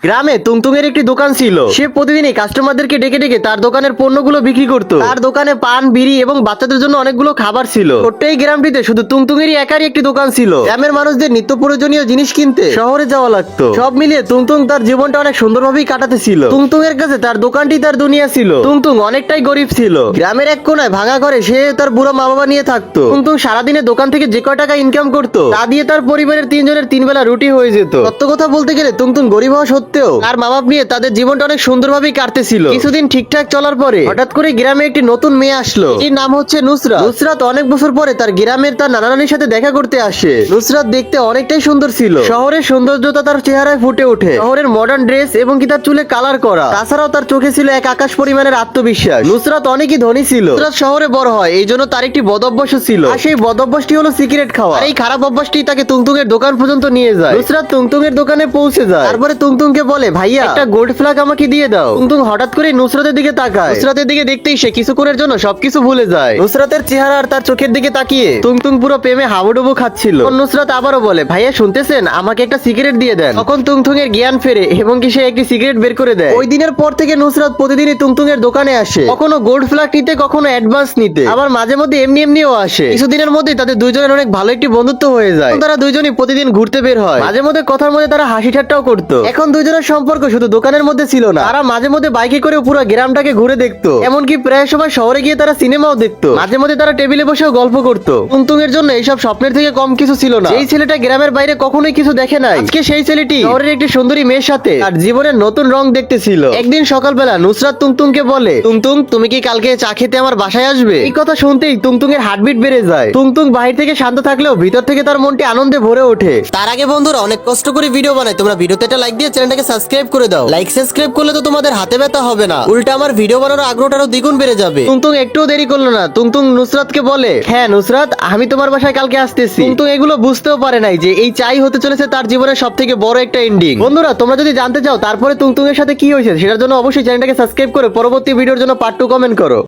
গ্রামে তুংতুংয়ের একটি দোকান ছিল। সে প্রতিদিনই কাস্টমারদেরকে ডেকে ডেকে তার দোকানের পণ্যগুলো বিক্রি করত। তার দোকানে পান, বিড়ি এবং বাচ্চাদের জন্য অনেকগুলো খাবার ছিল। ছোট্ট এই গ্রামটিতে শুধু তুংতুংয়েরই একারই একটি দোকান ছিল। গ্রামের মানুষদের নিত্য প্রয়োজনীয় জিনিস কিনতে শহরে যাওয়া লাগতো। সব মিলিয়ে তুংতুং তার জীবনটা অনেক সুন্দরভাবেই কাটাতেছিল। তুংতুংয়ের কাছে তার দোকানটি তার দুনিয়া ছিল। তুংতুং অনেকটাই গরিব ছিল। গ্রামের এক কোনায় ভাঙা ঘরে সে তার বুড়ো মা বাবা নিয়ে থাকতো। তুংতুং সারাদিনে দোকান থেকে যে কয় টাকা ইনকাম করতো তা দিয়ে তার পরিবারের তিনজনের 3 বেলা রুটি হয়ে যেত। সত্য কথা বলতে গেলে তুংতুং গরিব হওয়া সত্ত্বেও তার মা বাপ নিয়ে তাদের জীবনটা অনেক সুন্দরভাবেই কাটতেছিল। কিছুদিন ঠিকঠাক চলার পরে হঠাৎ করে গ্রামে একটি নতুন মেয়ে আসলো। এর নাম হচ্ছে নুসরাত। নুসরাত অনেক বছর পরে তার গ্রামের তার নানা নানির সাথে দেখা করতে আসে। নুসরাত দেখতে অনেকটাই সুন্দর ছিল। শহরের সৌন্দর্যতা তার চেহারায় ফুটে ওঠে। শহরের মডার্ন ড্রেস এবং কি তার চুলে কালার করা। তাছাড়াও তার চোখে ছিল এক আকাশ পরিমাণের আত্মবিশ্বাস। নুসরাত অনেকই ধনী ছিল। নুসরাত শহরে বড় হয়, এই জন্য তার একটি বদ অভ্যাসও ছিল। আর সেই বদ অভ্যাসটি হলো সিগারেট খাওয়া। আর এই খারাপ অভ্যাসটি তাকে তুংতুংয়ের দোকান পর্যন্ত নিয়ে যায়। নুসরাত তুংতুংয়ের দোকানে পৌঁছে যায়। তারপরে তুংতুংকে বলে, ভাইয়া একটা গোল্ড ফ্ল্যাগ আমাকে দিয়ে দাও। তুংতুং হঠাৎ করে নুসরাতের দিকে তাকায়। নুসরাতের দিকে দেখতেই সে কিছুক্ষণের জন্য সবকিছু ভুলে যায়। নুসরাতের চেহারা আর তার চোখের দিকে তাকিয়ে তুংতুং পুরো প্রেমে হাবুডুবু খাচ্ছিল। তখন নুসরাত আবারও বলে, ভাইয়া শুনতেছেন, আমাকে একটা সিগারেট দিয়ে দেন। তখন তুংতুং এর জ্ঞান ফেরে এবং কি সে একটি সিগারেট বের করে দেয়। ওই দিনের পর থেকে নুসরাত প্রতিদিনই তুংতুং এর দোকানে আসে। কখনো গোল্ড ফ্ল্যাগ নিতে, কখনো অ্যাডভান্স নিতে, আবার মাঝে মধ্যে এমনি এমনিও আসে। কিছুদিনের মধ্যে তাদের দুইজনের অনেক ভালো একটি বন্ধুত্ব হয়ে যায়। তারা দুইজনই প্রতিদিন ঘুরতে বের হয়। মাঝে মধ্যে কথার মধ্যে তারা হাসি ঠাট্টাও করতো। এখন দুইজনের সম্পর্ক শুধু দোকানের মধ্যে ছিল না, তারা মাঝে মধ্যে বাইকে করে পুরো গ্রামটাকে ঘুরে দেখতো। এমনকি প্রায় সময় শহরে গিয়ে তারা সিনেমাও দেখতো। মাঝে মধ্যে তারা টেবিলে বসেও গল্প করতো। তুংতুং এর জন্য এইসব স্বপ্নের থেকে কম কিছু ছিল না। এই ছেলেটা গ্রামের বাইরে কখনোই কিছু দেখে নাই। আজকে সেই ছেলেটি শহরের একটি সুন্দরী মেয়ের সাথে তার জীবনের নতুন রং দেখতেছিল। একদিন সকালবেলা নুসরাত তুংতুংকে বলে, তুংতুং তুমি কি কালকে চা খেতে আমার বাসায় আসবে? এই কথা শুনতেই তুংতুং এর হার্টবিট বেড়ে যায়। তুংতুং বাহির থেকে শান্ত থাকলেও ভিতর থেকে তার মনটি আনন্দে ভরে ওঠে। তার আগে বন্ধুরা, অনেক কষ্ট করে ভিডিও বানাই, তোমরা ভিডিওতে একটা লাইক দিয়ে চ্যানেলটাকে সাবস্ক্রাইব করে দাও। লাইক সাবস্ক্রাইব করলে তো তোমাদের হাতে ব্যথা হবে না, উল্টা আমার ভিডিও বানানোর আগ্রহটা আরো দ্বিগুণ বেড়ে যাবে। তুংতুং একটুও দেরি করলো না। তুংতুং নুসরাতকে বলে, হ্যাঁ নুসরাত, আমি তোমার বাসায় কালকে আসতেছি। তুংতুং এগুলো বুঝতেও পারে নাই যে এই চাই হতে চলেছে তার জীবনের সবথেকে বড় একটা এন্ডিং। বন্ধুরা, তোমরা যদি জানতে চাও তারপরে তুংতুং এর সাথে কি হয়েছে, সেটার জন্য অবশ্যই চ্যানেলটাকে সাবস্ক্রাইব করে পরবর্তী ভিডিওর জন্য পার্ট 2 কমেন্ট করো।